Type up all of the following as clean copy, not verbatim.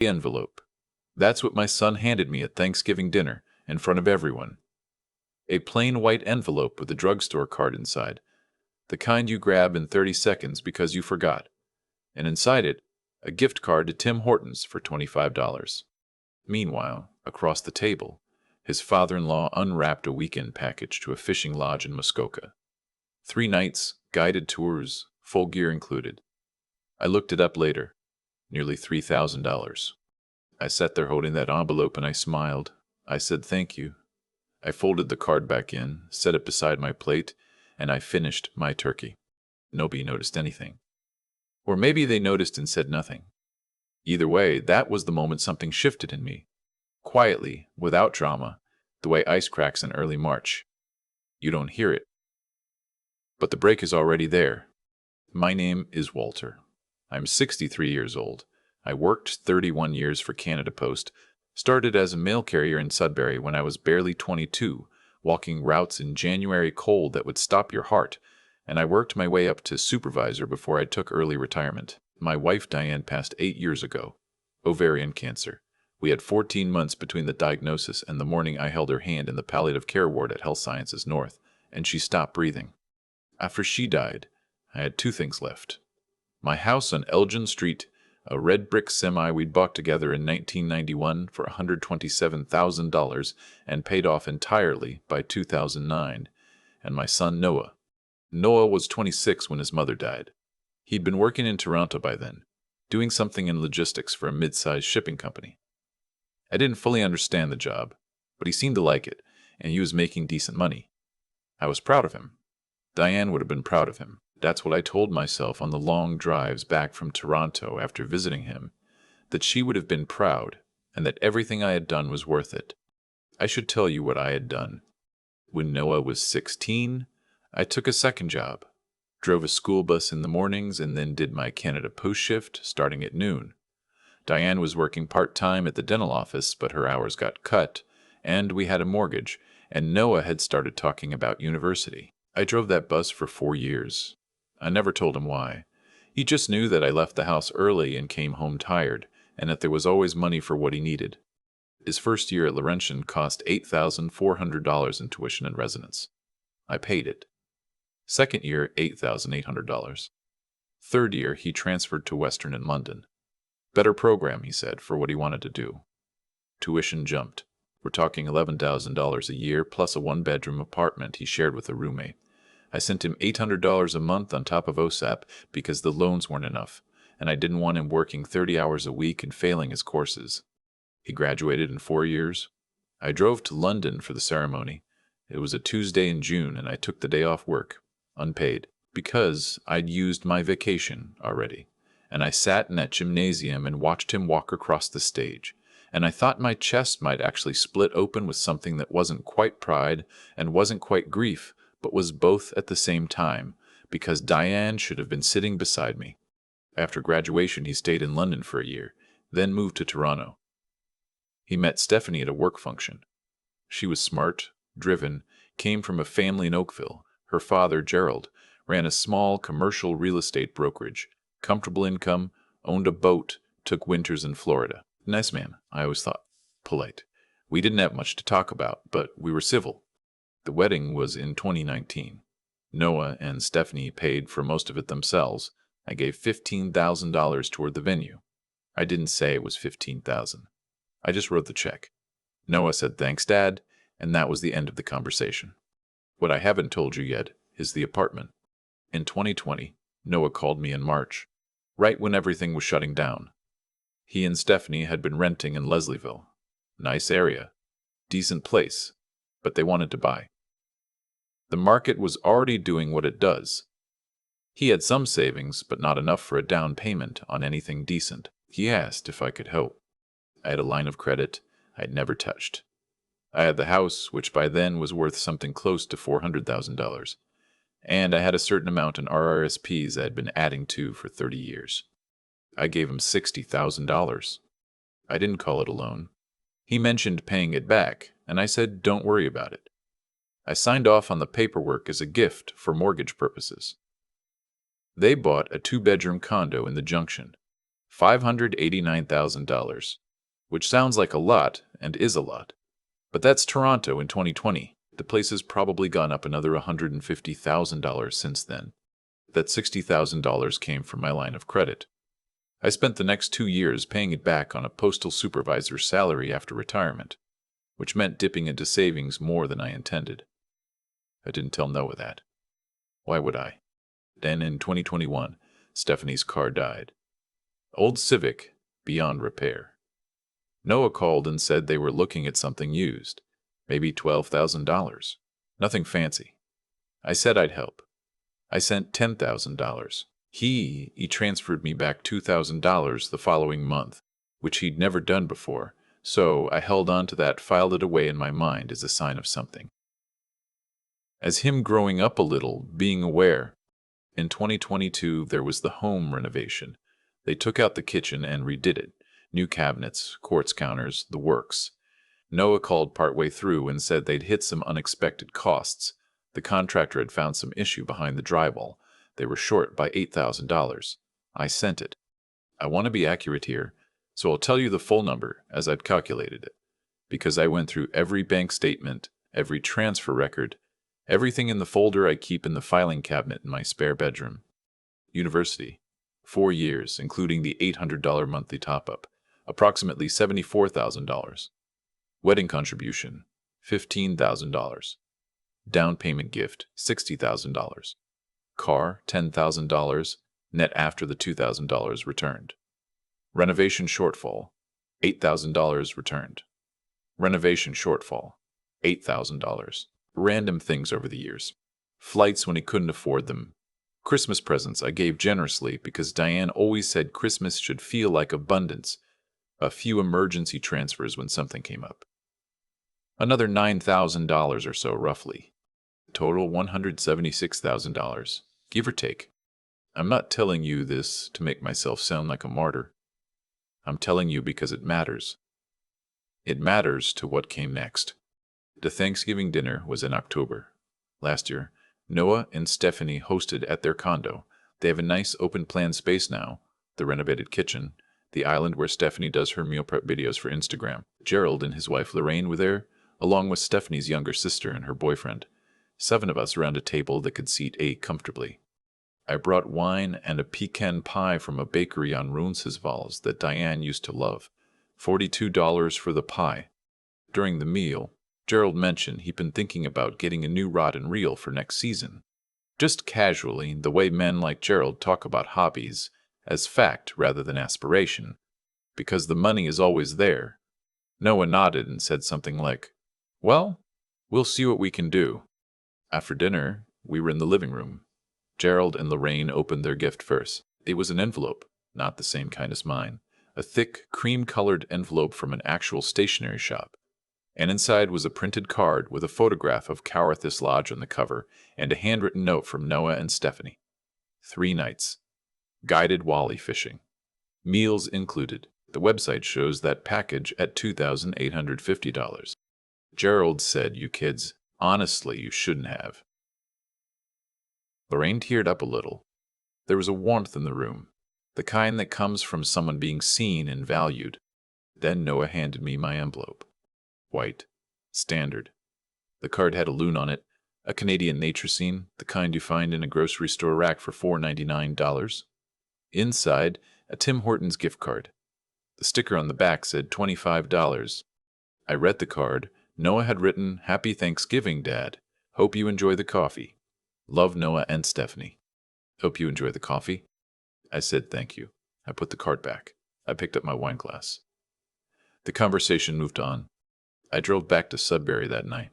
The envelope. That's what my son handed me at Thanksgiving dinner, in front of everyone. A plain white envelope with a drugstore card inside, the kind you grab in 30 seconds because you forgot. And inside it, a gift card to Tim Hortons for $25. Meanwhile, across the table, his father-in-law unwrapped a weekend package to a fishing lodge in Muskoka. 3 nights, guided tours, full gear included. I looked it up later. Nearly $3,000. I sat there holding that envelope and I smiled. I said thank you. I folded the card back in, set it beside my plate, and I finished my turkey. Nobody noticed anything. Or maybe they noticed and said nothing. Either way, that was the moment something shifted in me. Quietly, without drama, the way ice cracks in early March. You don't hear it. But the break is already there. My name is Walter. I'm 63 years old. I worked 31 years for Canada Post, started as a mail carrier in Sudbury when I was barely 22, walking routes in January cold that would stop your heart, and I worked my way up to supervisor before I took early retirement. My wife Diane passed 8 years ago. Ovarian cancer. We had 14 months between the diagnosis and the morning I held her hand in the palliative care ward at Health Sciences North, and she stopped breathing. After she died, I had 2 things left. My house on Elgin Street, a red brick semi we'd bought together in 1991 for $127,000 and paid off entirely by 2009, and my son Noah. Noah was 26 when his mother died. He'd been working in Toronto by then, doing something in logistics for a mid-sized shipping company. I didn't fully understand the job, but he seemed to like it, and he was making decent money. I was proud of him. Diane would have been proud of him. That's what I told myself on the long drives back from Toronto after visiting him, that she would have been proud, and that everything I had done was worth it. I should tell you what I had done. When Noah was 16, I took a second job, drove a school bus in the mornings, and then did my Canada Post shift starting at noon. Diane was working part-time at the dental office, but her hours got cut, and we had a mortgage, and Noah had started talking about university. I drove that bus for 4 years. I never told him why. He just knew that I left the house early and came home tired, and that there was always money for what he needed. His first year at Laurentian cost $8,400 in tuition and residence. I paid it. Second year, $8,800. Third year, he transferred to Western in London. Better program, he said, for what he wanted to do. Tuition jumped. We're talking $11,000 a year plus a 1-bedroom apartment he shared with a roommate. I sent him $800 a month on top of OSAP because the loans weren't enough, and I didn't want him working 30 hours a week and failing his courses. He graduated in 4 years. I drove to London for the ceremony. It was a Tuesday in June, and I took the day off work, unpaid, because I'd used my vacation already. And I sat in that gymnasium and watched him walk across the stage, and I thought my chest might actually split open with something that wasn't quite pride and wasn't quite grief, but was both at the same time, because Diane should have been sitting beside me. After graduation, he stayed in London for a year, then moved to Toronto. He met Stephanie at a work function. She was smart, driven, came from a family in Oakville. Her father, Gerald, ran a small commercial real estate brokerage, comfortable income, owned a boat, took winters in Florida. Nice man, I always thought. Polite. We didn't have much to talk about, but we were civil. The wedding was in 2019. Noah and Stephanie paid for most of it themselves. I gave $15,000 toward the venue. I didn't say it was $15,000. I just wrote the check. Noah said, "Thanks, Dad," and that was the end of the conversation. What I haven't told you yet is the apartment. In 2020, Noah called me in March, right when everything was shutting down. He and Stephanie had been renting in Leslieville. Nice area. Decent place. But they wanted to buy. The market was already doing what it does. He had some savings, but not enough for a down payment on anything decent. He asked if I could help. I had a line of credit I'd never touched. I had the house, which by then was worth something close to $400,000, and I had a certain amount in RRSPs I had been adding to for 30 years. I gave him $60,000. I didn't call it a loan. He mentioned paying it back, and I said, "Don't worry about it." I signed off on the paperwork as a gift for mortgage purposes. They bought a 2-bedroom condo in the Junction. $589,000, which sounds like a lot and is a lot. But that's Toronto in 2020. The place has probably gone up another $150,000 since then. That $60,000 came from my line of credit. I spent the next 2 years paying it back on a postal supervisor's salary after retirement, which meant dipping into savings more than I intended. I didn't tell Noah that. Why would I? Then in 2021, Stephanie's car died. Old Civic, beyond repair. Noah called and said they were looking at something used, maybe $12,000. Nothing fancy. I said I'd help. I sent $10,000. He transferred me back $2,000 the following month, which he'd never done before, so I held on to that, filed it away in my mind as a sign of something. As him growing up a little, being aware. In 2022, there was the home renovation. They took out the kitchen and redid it. New cabinets, quartz counters, the works. Noah called partway through and said they'd hit some unexpected costs. The contractor had found some issue behind the drywall. They were short by $8,000. I sent it. I want to be accurate here, so I'll tell you the full number as I'd calculated it, because I went through every bank statement, every transfer record, everything in the folder I keep in the filing cabinet in my spare bedroom. University. 4 years, including the $800 monthly top-up, approximately $74,000. Wedding contribution, $15,000. Down payment gift, $60,000. Car, $10,000, net after the $2,000 returned. Renovation shortfall, $8,000 returned. Renovation shortfall, $8,000. Random things over the years. Flights when he couldn't afford them. Christmas presents I gave generously because Diane always said Christmas should feel like abundance. A few emergency transfers when something came up. Another $9,000 or so, roughly. Total $176,000, give or take. I'm not telling you this to make myself sound like a martyr. I'm telling you because it matters. It matters to what came next. The Thanksgiving dinner was in October. Last year, Noah and Stephanie hosted at their condo. They have a nice open-plan space now, the renovated kitchen, the island where Stephanie does her meal prep videos for Instagram. Gerald and his wife Lorraine were there, along with Stephanie's younger sister and her boyfriend. 7 of us around a table that could seat 8 comfortably. I brought wine and a pecan pie from a bakery on Roncesvalles that Diane used to love. $42 for the pie. During the meal, Gerald mentioned he'd been thinking about getting a new rod and reel for next season. Just casually, the way men like Gerald talk about hobbies, as fact rather than aspiration, because the money is always there. Noah nodded and said something like, "Well, we'll see what we can do." After dinner, we were in the living room. Gerald and Lorraine opened their gift first. It was an envelope, not the same kind as mine. A thick, cream-colored envelope from an actual stationery shop. And inside was a printed card with a photograph of Cowarthus Lodge on the cover and a handwritten note from Noah and Stephanie. 3 nights. Guided wally fishing. Meals included. The website shows that package at $2,850. Gerald said, "You kids, honestly, you shouldn't have." Lorraine teared up a little. There was a warmth in the room, the kind that comes from someone being seen and valued. Then Noah handed me my envelope. White. Standard. The card had a loon on it, a Canadian nature scene, the kind you find in a grocery store rack for $4.99. Inside, a Tim Hortons gift card. The sticker on the back said $25. I read the card. Noah had written, "Happy Thanksgiving, Dad. Hope you enjoy the coffee. Love, Noah and Stephanie." "Hope you enjoy the coffee." I said thank you. I put the card back. I picked up my wine glass. The conversation moved on. I drove back to Sudbury that night.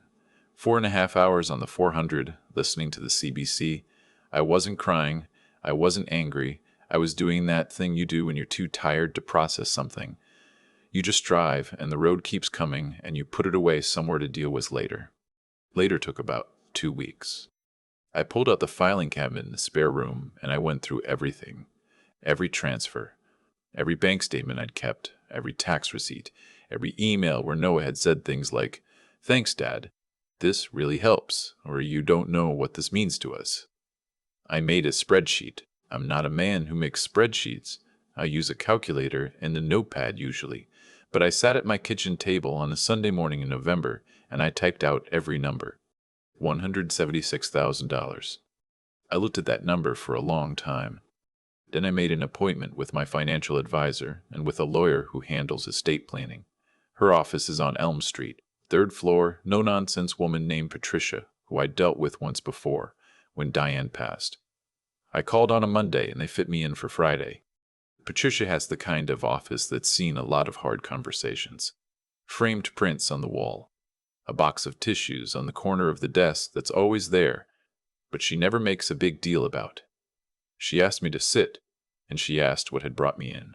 4.5 hours on the 400, listening to the CBC. I wasn't crying. I wasn't angry. I was doing that thing you do when you're too tired to process something. You just drive, and the road keeps coming, and you put it away somewhere to deal with later. Later took about 2 weeks. I pulled out the filing cabinet in the spare room, and I went through everything. Every transfer. Every bank statement I'd kept. Every tax receipt. Every email where Noah had said things like, "Thanks, Dad. This really helps," or "You don't know what this means to us." I made a spreadsheet. I'm not a man who makes spreadsheets. I use a calculator and a notepad usually, but I sat at my kitchen table on a Sunday morning in November and I typed out every number. $176,000. I looked at that number for a long time. Then I made an appointment with my financial advisor and with a lawyer who handles estate planning. Her office is on Elm Street, third floor, no-nonsense woman named Patricia, who I dealt with once before, when Diane passed. I called on a Monday and they fit me in for Friday. Patricia has the kind of office that's seen a lot of hard conversations. Framed prints on the wall. A box of tissues on the corner of the desk that's always there, but she never makes a big deal about. She asked me to sit, and she asked what had brought me in.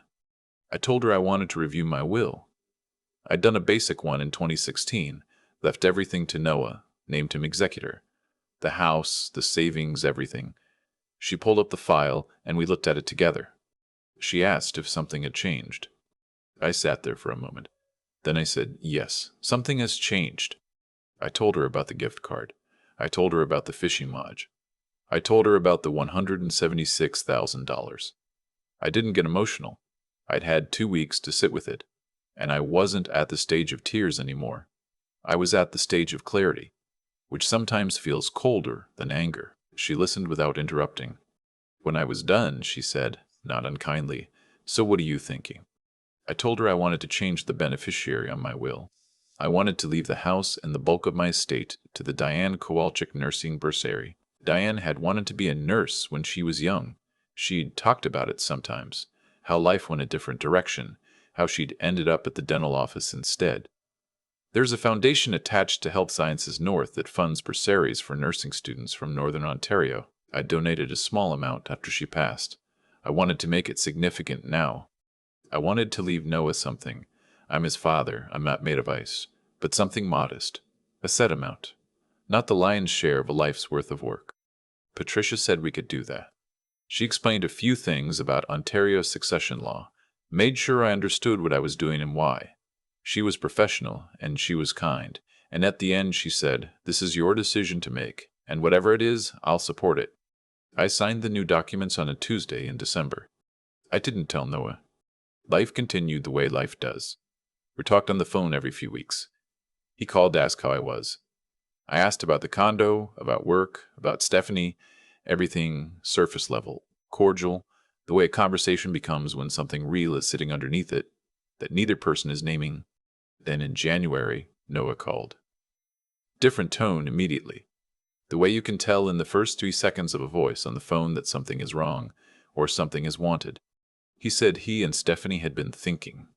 I told her I wanted to review my will. I'd done a basic one in 2016, left everything to Noah, named him executor. The house, the savings, everything. She pulled up the file, and we looked at it together. She asked if something had changed. I sat there for a moment. Then I said, yes, something has changed. I told her about the gift card. I told her about the fishing lodge. I told her about the $176,000. I didn't get emotional. I'd had 2 weeks to sit with it, and I wasn't at the stage of tears anymore. I was at the stage of clarity, which sometimes feels colder than anger. She listened without interrupting. When I was done, she said, not unkindly, so what are you thinking? I told her I wanted to change the beneficiary on my will. I wanted to leave the house and the bulk of my estate to the Diane Kowalczyk nursing bursary. Diane had wanted to be a nurse when she was young. She'd talked about it sometimes, how life went a different direction, how she'd ended up at the dental office instead. There's a foundation attached to Health Sciences North that funds bursaries for nursing students from Northern Ontario. I donated a small amount after she passed. I wanted to make it significant now. I wanted to leave Noah something. I'm his father, I'm not made of ice, but something modest, a set amount, not the lion's share of a life's worth of work. Patricia said we could do that. She explained a few things about Ontario's succession law, made sure I understood what I was doing and why. She was professional, and she was kind, and at the end she said, this is your decision to make, and whatever it is, I'll support it. I signed the new documents on a Tuesday in December. I didn't tell Noah. Life continued the way life does. We talked on the phone every few weeks. He called to ask how I was. I asked about the condo, about work, about Stephanie, everything surface level, cordial, the way a conversation becomes when something real is sitting underneath it, that neither person is naming. Then in January, Noah called. Different tone immediately. The way you can tell in the first 3 seconds of a voice on the phone that something is wrong, or something is wanted. He said he and Stephanie had been thinking.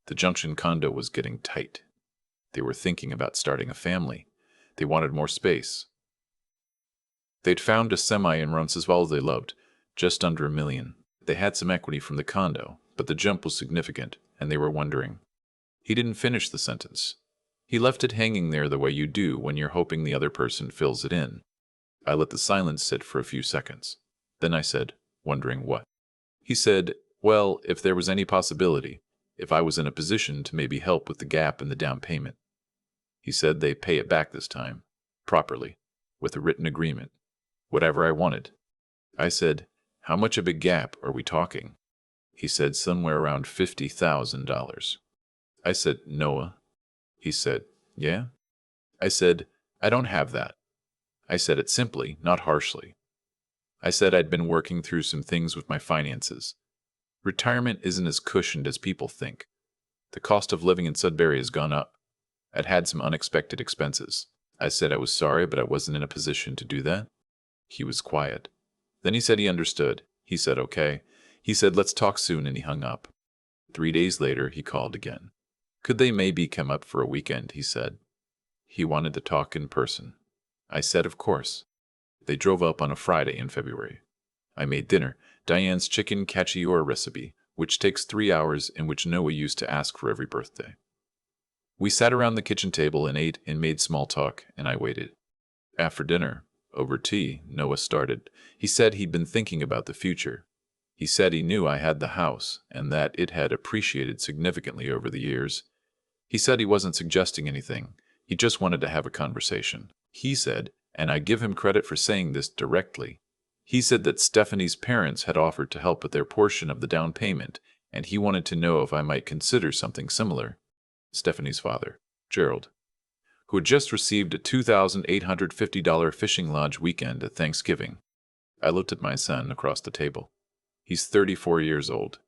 The Junction condo was getting tight. They were thinking about starting a family. They wanted more space. They'd found a semi in Roncesvalles they loved, just under $1 million. They had some equity from the condo, but the jump was significant, and they were wondering. He didn't finish the sentence. He left it hanging there the way you do when you're hoping the other person fills it in. I let the silence sit for a few seconds. Then I said, wondering what. He said, well, if there was any possibility, if I was in a position to maybe help with the gap in the down payment. He said they pay it back this time, properly, with a written agreement, whatever I wanted. I said, how much of a gap are we talking? He said somewhere around $50,000. I said, Noah. He said, yeah? I said, I don't have that. I said it simply, not harshly. I said I'd been working through some things with my finances. Retirement isn't as cushioned as people think. The cost of living in Sudbury has gone up. I'd had some unexpected expenses. I said I was sorry, but I wasn't in a position to do that. He was quiet. Then he said he understood. He said, okay. He said, let's talk soon, and he hung up. 3 days later, he called again. Could they maybe come up for a weekend, he said. He wanted to talk in person. I said, of course. They drove up on a Friday in February. I made dinner, Diane's chicken cacio recipe, which takes 3 hours and which Noah used to ask for every birthday. We sat around the kitchen table and ate and made small talk, and I waited. After dinner, over tea, Noah started. He said he'd been thinking about the future. He said he knew I had the house and that it had appreciated significantly over the years. He said he wasn't suggesting anything. He just wanted to have a conversation. He said, and I give him credit for saying this directly, He said that Stephanie's parents had offered to help with their portion of the down payment, and he wanted to know if I might consider something similar. Stephanie's father, Gerald, who had just received a $2,850 fishing lodge weekend at Thanksgiving. I looked at my son across the table. He's 34 years old.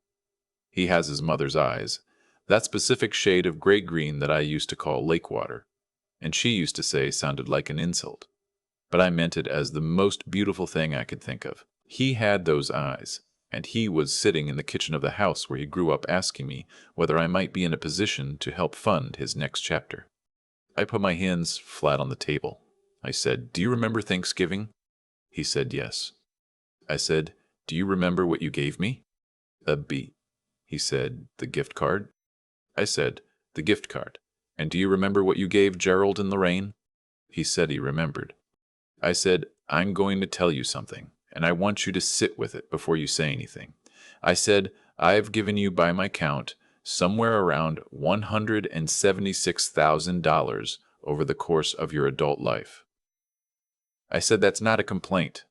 He has his mother's eyes, that specific shade of gray-green that I used to call lake water, and she used to say sounded like an insult. But I meant it as the most beautiful thing I could think of. He had those eyes, and he was sitting in the kitchen of the house where he grew up asking me whether I might be in a position to help fund his next chapter. I put my hands flat on the table. I said, "Do you remember Thanksgiving?" He said yes. I said, "Do you remember what you gave me?" "A beat." He said, "The gift card?" I said, "The gift card. And do you remember what you gave Gerald and Lorraine?" He said he remembered. I said, "I'm going to tell you something, and I want you to sit with it before you say anything." I said, "I've given you, by my count, somewhere around $176,000 over the course of your adult life." I said, "That's not a complaint.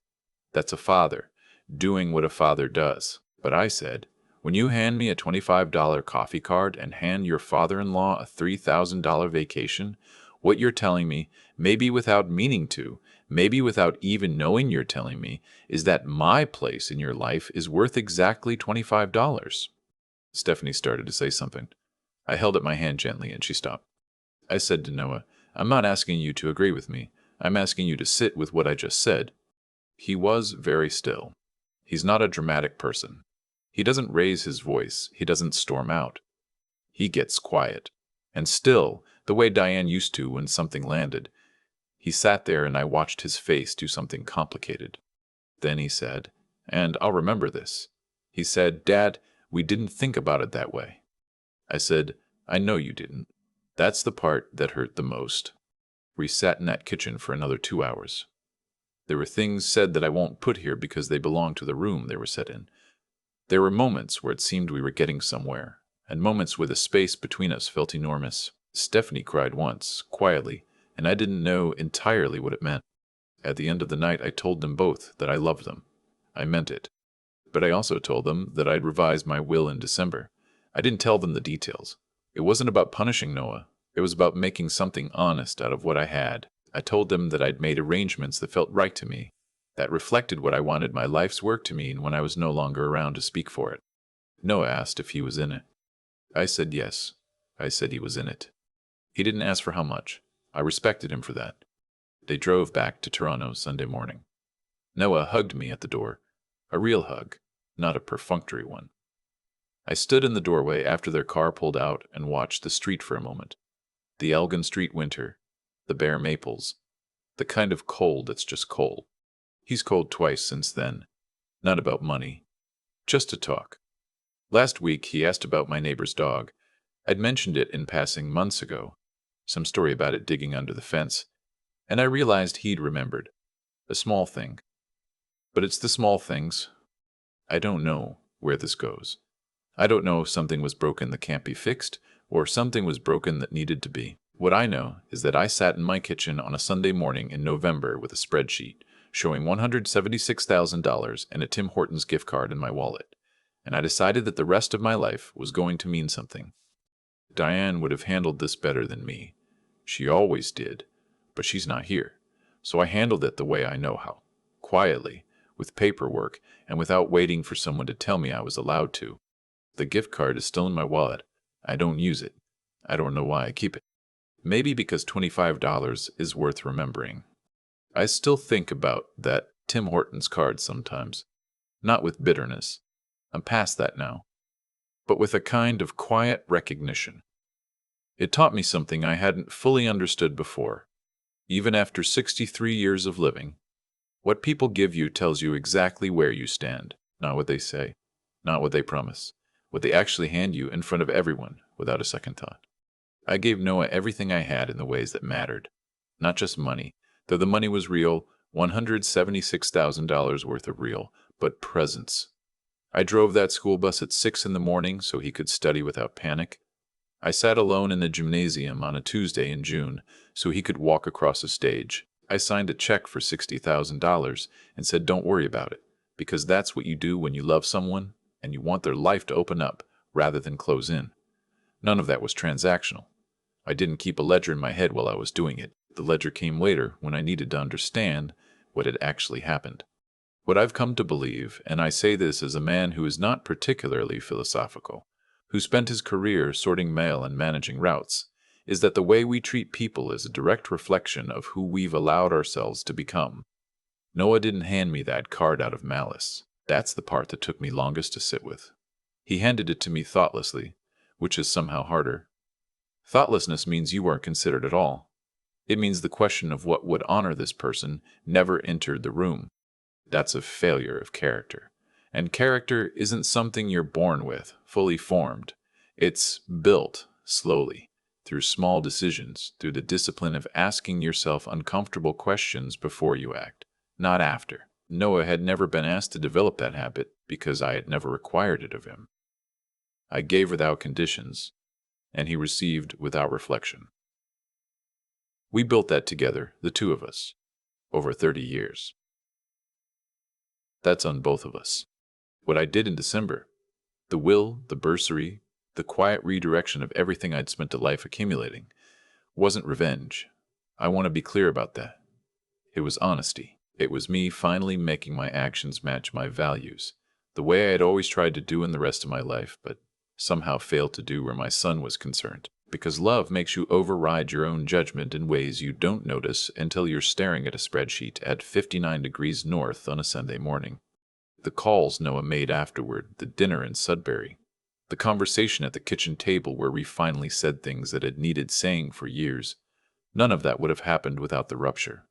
That's a father doing what a father does." But I said, "When you hand me a $25 coffee card and hand your father-in-law a $3,000 vacation, what you're telling me, maybe without meaning to, maybe without even knowing you're telling me, is that my place in your life is worth exactly $25. Stephanie started to say something. I held up my hand gently and she stopped. I said to Noah, "I'm not asking you to agree with me. I'm asking you to sit with what I just said." He was very still. He's not a dramatic person. He doesn't raise his voice. He doesn't storm out. He gets quiet. And still, the way Diane used to when something landed. He sat there and I watched his face do something complicated. Then he said, and I'll remember this. He said, "Dad, we didn't think about it that way." I said, "I know you didn't. That's the part that hurt the most." We sat in that kitchen for another 2 hours. There were things said that I won't put here because they belong to the room they were said in. There were moments where it seemed we were getting somewhere, and moments where the space between us felt enormous. Stephanie cried once, quietly, and I didn't know entirely what it meant. At the end of the night, I told them both that I loved them. I meant it. But I also told them that I'd revise my will in December. I didn't tell them the details. It wasn't about punishing Noah. It was about making something honest out of what I had. I told them that I'd made arrangements that felt right to me, that reflected what I wanted my life's work to mean when I was no longer around to speak for it. Noah asked if he was in it. I said yes. I said he was in it. He didn't ask for how much. I respected him for that. They drove back to Toronto Sunday morning. Noah hugged me at the door. A real hug, not a perfunctory one. I stood in the doorway after their car pulled out and watched the street for a moment. The Elgin Street winter, the bare maples, the kind of cold that's just cold. He's cold twice since then. Not about money. Just to talk. Last week he asked about my neighbor's dog. I'd mentioned it in passing months ago. Some story about it digging under the fence. And I realized he'd remembered. A small thing. But it's the small things. I don't know where this goes. I don't know if something was broken that can't be fixed, or something was broken that needed to be. What I know is that I sat in my kitchen on a Sunday morning in November with a spreadsheet showing $176,000 and a Tim Hortons gift card in my wallet, and I decided that the rest of my life was going to mean something. Diane would have handled this better than me. She always did, but she's not here, so I handled it the way I know how, quietly, with paperwork, and without waiting for someone to tell me I was allowed to. The gift card is still in my wallet. I don't use it. I don't know why I keep it. Maybe because $25 is worth remembering. I still think about that Tim Hortons card sometimes. Not with bitterness. I'm past that now. But with a kind of quiet recognition. It taught me something I hadn't fully understood before. Even after 63 years of living, what people give you tells you exactly where you stand. Not what they say. Not what they promise. What they actually hand you in front of everyone without a second thought. I gave Noah everything I had in the ways that mattered. Not just money, though the money was real, $176,000 worth of real, but presence. I drove that school bus at 6 in the morning so he could study without panic. I sat alone in the gymnasium on a Tuesday in June so he could walk across a stage. I signed a check for $60,000 and said, don't worry about it, because that's what you do when you love someone and you want their life to open up rather than close in. None of that was transactional. I didn't keep a ledger in my head while I was doing it. The ledger came later when I needed to understand what had actually happened. What I've come to believe, and I say this as a man who is not particularly philosophical, who spent his career sorting mail and managing routes, is that the way we treat people is a direct reflection of who we've allowed ourselves to become. Noah didn't hand me that card out of malice. That's the part that took me longest to sit with. He handed it to me thoughtlessly, which is somehow harder. Thoughtlessness means you weren't considered at all. It means the question of what would honor this person never entered the room. That's a failure of character. And character isn't something you're born with, fully formed. It's built slowly, through small decisions, through the discipline of asking yourself uncomfortable questions before you act, not after. Noah had never been asked to develop that habit because I had never required it of him. I gave without conditions, and he received without reflection. We built that together, the two of us, over 30 years. That's on both of us. What I did in December, the will, the bursary, the quiet redirection of everything I'd spent a life accumulating, wasn't revenge. I want to be clear about that. It was honesty. It was me finally making my actions match my values, the way I had always tried to do in the rest of my life, but somehow failed to do where my son was concerned. Because love makes you override your own judgment in ways you don't notice until you're staring at a spreadsheet at 59 degrees north on a Sunday morning. The calls Noah made afterward, the dinner in Sudbury, the conversation at the kitchen table where we finally said things that had needed saying for years, none of that would have happened without the rupture.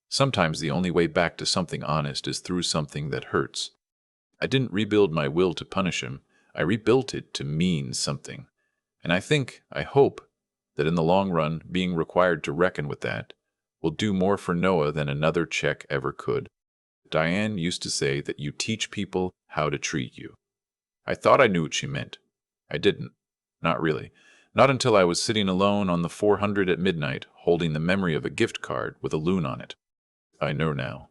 Sometimes the only way back to something honest is through something that hurts. I didn't rebuild my will to punish him. I rebuilt it to mean something. And I hope, that in the long run, being required to reckon with that will do more for Noah than another check ever could. Diane used to say that you teach people how to treat you. I thought I knew what she meant. I didn't. Not really. Not until I was sitting alone on the 400 at midnight, holding the memory of a gift card with a loon on it. I know now.